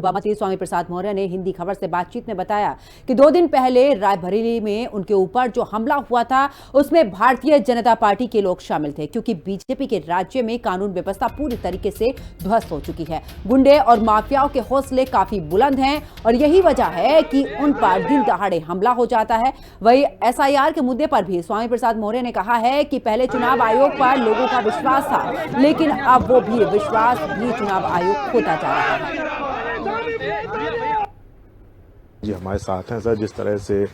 मंत्री स्वामी प्रसाद मौर्य ने हिंदी खबर से बातचीत में बताया कि 2 दिन पहले रायबरेली में उनके ऊपर जो हमला हुआ था उसमें भारतीय जनता पार्टी के लोग शामिल थे, क्योंकि बीजेपी के राज्य में कानून व्यवस्था पूरी तरीके से ध्वस्त हो चुकी है। गुंडे और माफियाओं के हौसले काफी बुलंद हैं और यही वजह है कि उन पर दिन दहाड़े हमला हो जाता है। वही SIR के मुद्दे पर भी स्वामी प्रसाद मौर्य ने कहा है कि पहले चुनाव आयोग पर लोगों का विश्वास था, लेकिन अब वो भी विश्वास भी चुनाव आयोग खोता जा रहा है। जी हमारे साथ हैं सर। जिस तरह से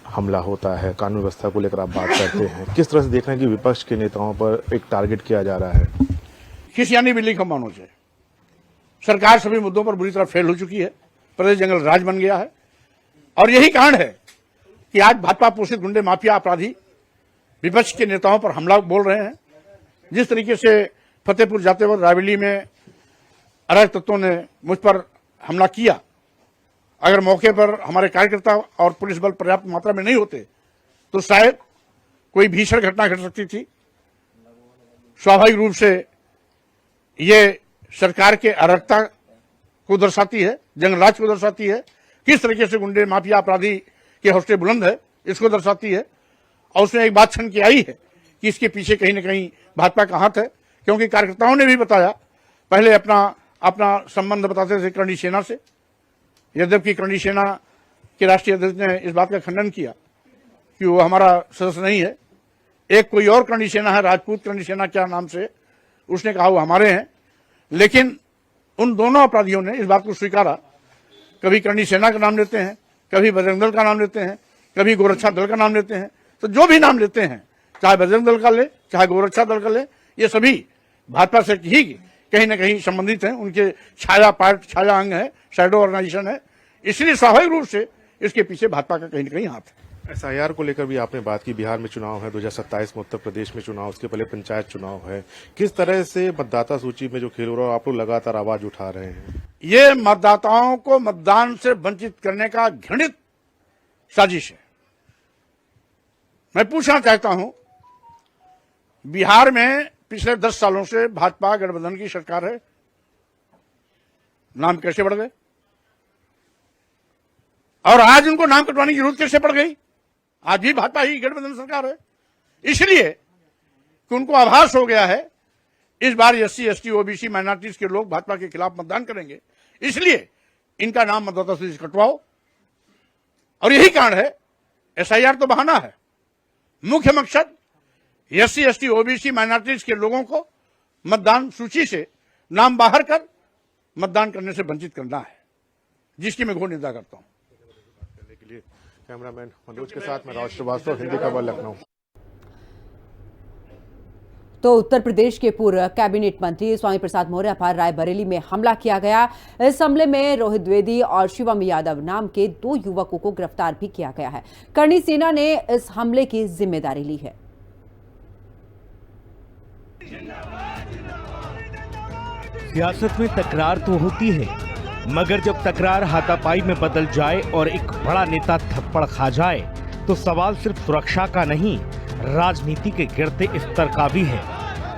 हमला होता है, कानून व्यवस्था को लेकर आप बात करते हैं, किस तरह से देख रहे हैं कि विपक्ष के नेताओं पर एक टारगेट किया जा रहा है? खिसियानी बिल्ली का मानो से सरकार सभी मुद्दों पर बुरी तरह फेल हो चुकी है, प्रदेश जंगल राज बन गया है और यही कारण है कि आज भाजपा पोषित गुंडे माफिया अपराधी विपक्ष के नेताओं पर हमला बोल रहे हैं। जिस तरीके से फतेहपुर जाते वक्त रायबरेली में अराजक तत्वों ने मुझ पर हमला किया, अगर मौके पर हमारे कार्यकर्ता और पुलिस बल पर्याप्त मात्रा में नहीं होते तो शायद कोई भीषण घटना घट सकती थी। स्वाभाविक रूप से ये सरकार के अराजकता को दर्शाती है, जंगलराज को दर्शाती है, किस तरीके से गुंडे माफिया अपराधी के हौसले बुलंद है इसको दर्शाती है। और उसमें एक बात छन की आई है कि इसके पीछे कहीं न कहीं भाजपा का हाथ है, क्योंकि कार्यकर्ताओं ने भी बताया, पहले अपना संबंध बताते थे करणी सेना से, यद्यपि करणी सेना के राष्ट्रीय अध्यक्ष ने इस बात का खंडन किया कि वो हमारा सदस्य नहीं है। एक कोई और करणी सेना है, राजपूत करणी सेना क्या नाम से, उसने कहा वो हमारे हैं। लेकिन उन दोनों अपराधियों ने इस बात को स्वीकारा, कभी करणी सेना का नाम लेते हैं, कभी बजरंग दल का नाम लेते हैं, कभी गोरक्षा दल का नाम लेते हैं। तो जो भी नाम लेते हैं, चाहे बजरंग दल का ले, चाहे गोरक्षा दल का ले, ये सभी भाजपा से ही कहीं न कहीं संबंधित हैं, उनके छाया अंग है, शैडो ऑर्गेनाइजेशन है। इसलिए स्वाभाविक रूप से इसके पीछे भाजपा का कहीं न कहीं हाथ है। SIR को लेकर भी आपने बात की, बिहार में चुनाव है, 2027 में उत्तर प्रदेश में चुनाव, उसके पहले पंचायत चुनाव है। किस तरह से मतदाता सूची में जो खेल हो रहा है, आप लोग लगातार आवाज उठा रहे हैं? ये मतदाताओं को मतदान से वंचित करने का घृणित साजिश है। मैं पूछना चाहता हूं, बिहार में पिछले 10 सालों से भाजपा गठबंधन की सरकार है, नाम कैसे बढ़ गए और आज उनको नाम कटवाने की जरूरत कैसे पड़ गई? आज भी भाजपा ही गठबंधन सरकार है। इसलिए कि उनको आभास हो गया है इस बार SC ST OBC माइनॉरिटीज के लोग भाजपा के खिलाफ मतदान करेंगे, इसलिए इनका नाम मतदाता सूची से कटवाओ। और यही कारण है, SIR तो बहाना है, मुख्य मकसद SC ST OBC माइनॉरिटीज के लोगों को मतदान सूची से नाम बाहर कर मतदान करने से वंचित करना है, जिसकी मैं घोर निंदा करता हूं। के लिए कैमरामैन मनोज के साथ मैं राज श्रीवास्तव, हिंदी खबर, लखनऊ। तो उत्तर प्रदेश के पूर्व कैबिनेट मंत्री स्वामी प्रसाद मौर्य पर रायबरेली में हमला किया गया। इस हमले में रोहित द्विवेदी और शिवम यादव नाम के 2 युवकों को गिरफ्तार भी किया गया है। करणी सेना ने इस हमले की जिम्मेदारी ली है। सियासत में तकरार तो होती है, मगर जब तकरार हाथापाई में बदल जाए और एक बड़ा नेता थप्पड़ खा जाए तो सवाल सिर्फ सुरक्षा का नहीं, राजनीति के गिरते स्तर का भी है।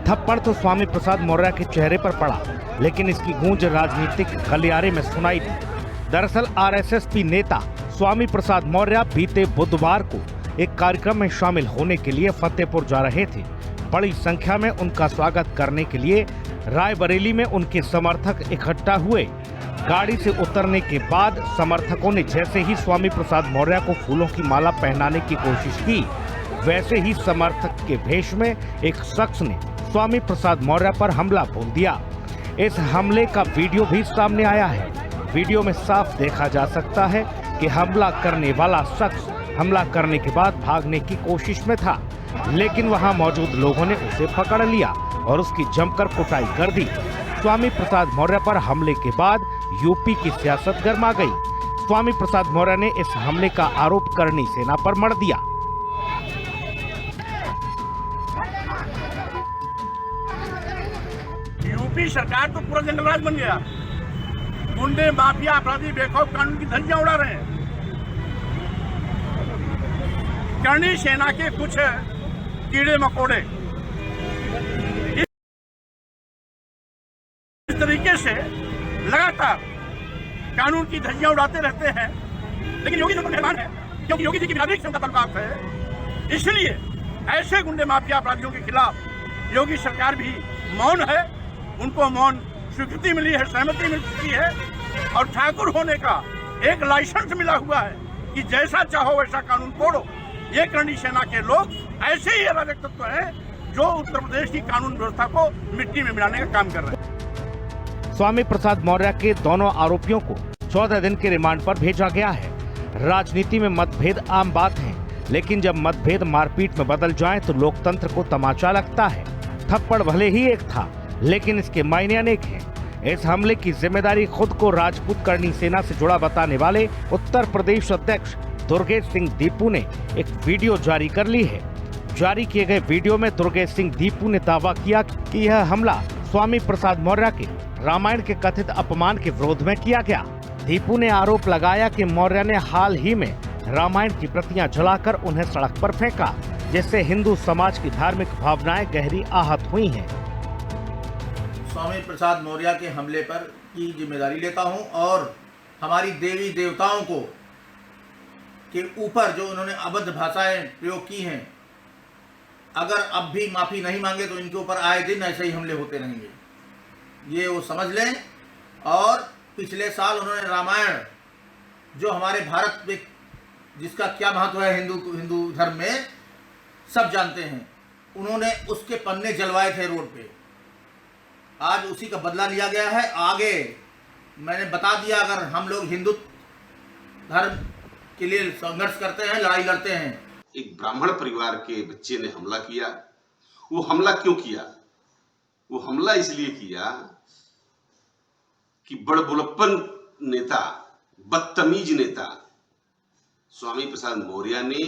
थप्पड़ तो स्वामी प्रसाद मौर्य के चेहरे पर पड़ा, लेकिन इसकी गूंज राजनीतिक गलियारे में सुनाई दी। दरअसल RSSP नेता स्वामी प्रसाद मौर्य बीते बुधवार को एक कार्यक्रम में शामिल होने के लिए फतेहपुर जा रहे थे। बड़ी संख्या में उनका स्वागत करने के लिए रायबरेली में उनके समर्थक इकट्ठा हुए। गाड़ी से उतरने के बाद समर्थकों ने जैसे ही स्वामी प्रसाद मौर्य को फूलों की माला पहनाने की कोशिश की, वैसे ही समर्थक के भेष में एक शख्स ने स्वामी प्रसाद मौर्य पर हमला बोल दिया। इस हमले का वीडियो भी सामने आया है। वीडियो में साफ देखा जा सकता है कि हमला करने वाला शख्स हमला करने के बाद भागने की कोशिश में था, लेकिन वहां मौजूद लोगों ने उसे पकड़ लिया और उसकी जमकर कुटाई कर दी। स्वामी प्रसाद मौर्य पर हमले के बाद यूपी की सियासत गर्मा गई। स्वामी प्रसाद मौर्य ने इस हमले का आरोप करणी सेना पर मढ़ दिया। यूपी सरकार तो पूरा जंगलराज बन गया, गुंडे माफिया अपराधी बेखौफ कानून की धज्जियां उड़ा रहे हैं। करणी सेना के कुछ कीड़े मकोड़े इस तरीके से लगातार कानून की धज्जियां उड़ाते रहते हैं, लेकिन योगी जी तो मेहरबान है, क्योंकि योगी जी की बिरादरी से उनका ताल्लुकात है। इसलिए ऐसे गुंडे माफिया अपराधियों के खिलाफ योगी सरकार भी मौन है। उनको मौन स्वीकृति मिली है, सहमति मिल चुकी है, और ठाकुर होने का एक लाइसेंस मिला हुआ है कि जैसा चाहो वैसा कानून तोड़ो। ये करणी सेना के लोग ऐसे ही अराजक तत्व हैं जो उत्तर प्रदेश की कानून व्यवस्था को मिट्टी में मिलाने का काम कर रहे हैं। स्वामी प्रसाद मौर्य के दोनों आरोपियों को 14 दिन के रिमांड पर भेजा गया है। राजनीति में मतभेद आम बात है, लेकिन जब मतभेद मारपीट में बदल जाए तो लोकतंत्र को तमाचा लगता है। थप्पड़ भले ही एक था, लेकिन इसके मायने अनेक हैं। इस हमले की जिम्मेदारी खुद को राजपूत करणी सेना से जुड़ा बताने वाले उत्तर प्रदेश अध्यक्ष दुर्गेश सिंह दीपू ने एक वीडियो जारी कर ली है। जारी किए गए वीडियो में दुर्गेश सिंह दीपू ने दावा किया कि यह हमला स्वामी प्रसाद मौर्य के रामायण के कथित अपमान के विरोध में किया गया। दीपू ने आरोप लगाया कि मौर्य ने हाल ही में रामायण की प्रतियां जलाकर उन्हें सड़क पर फेंका, जिससे हिंदू समाज की धार्मिक भावनाएं गहरी आहत हुई हैं। स्वामी प्रसाद मौर्य के हमले पर की जिम्मेदारी लेता हूं, और हमारी देवी देवताओं को के ऊपर जो उन्होंने अभद्र भाषाएं प्रयोग की हैं, अगर अब भी माफी नहीं मांगे तो इनके ऊपर आए दिन ऐसे ही हमले होते रहेंगे, ये वो समझ लें। और पिछले साल उन्होंने रामायण, जो हमारे भारत में जिसका क्या महत्व है हिंदू धर्म में सब जानते हैं, उन्होंने उसके पन्ने जलवाए थे रोड पे। आज उसी का बदला लिया गया है। आगे मैंने बता दिया, अगर हम लोग हिंदू धर्म के लिए संघर्ष करते हैं, लड़ाई लड़ते हैं। एक ब्राह्मण परिवार के बच्चे ने हमला किया। वो हमला क्यों किया? वो हमला इसलिए किया कि बड़बुलप्पन नेता, बदतमीज नेता स्वामी प्रसाद मौर्य ने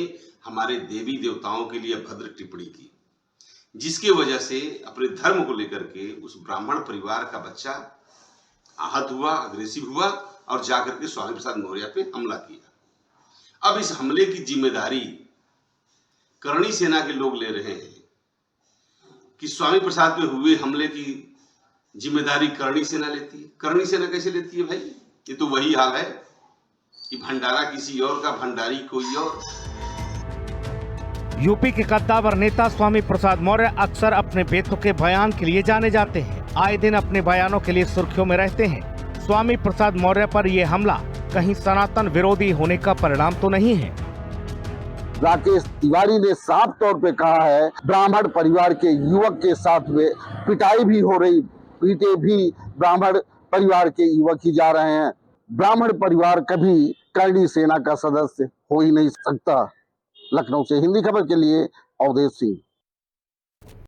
हमारे देवी देवताओं के लिए अभद्र टिप्पणी की, जिसके वजह से अपने धर्म को लेकर के उस ब्राह्मण परिवार का बच्चा आहत हुआ, अग्रेसिव हुआ, और जाकर के स्वामी प्रसाद मौर्य पे हमला किया। अब इस हमले की जिम्मेदारी करणी सेना के लोग ले रहे हैं कि स्वामी प्रसाद पे हुए हमले की जिम्मेदारी करणी सेना लेती है। करणी सेना कैसे लेती है भाई? ये तो वही हाल है कि भंडारा किसी और का, भंडारी कोई और। यूपी के कद्दावर नेता स्वामी प्रसाद मौर्य अक्सर अपने बेतुके बयान के लिए जाने जाते हैं। आए दिन अपने बयानों के लिए सुर्खियों में रहते हैं। स्वामी प्रसाद मौर्य पर यह हमला कहीं सनातन विरोधी होने का परिणाम तो नहीं है। राकेश तिवारी ने साफ तौर पे कहा है, ब्राह्मण परिवार के युवक के साथ में पिटाई भी हो रही, पीटे भी ब्राह्मण परिवार के युवक ही जा रहे हैं। ब्राह्मण परिवार कभी करणी सेना का सदस्य हो ही नहीं सकता। लखनऊ से हिंदी खबर के लिए अवधेश सिंह।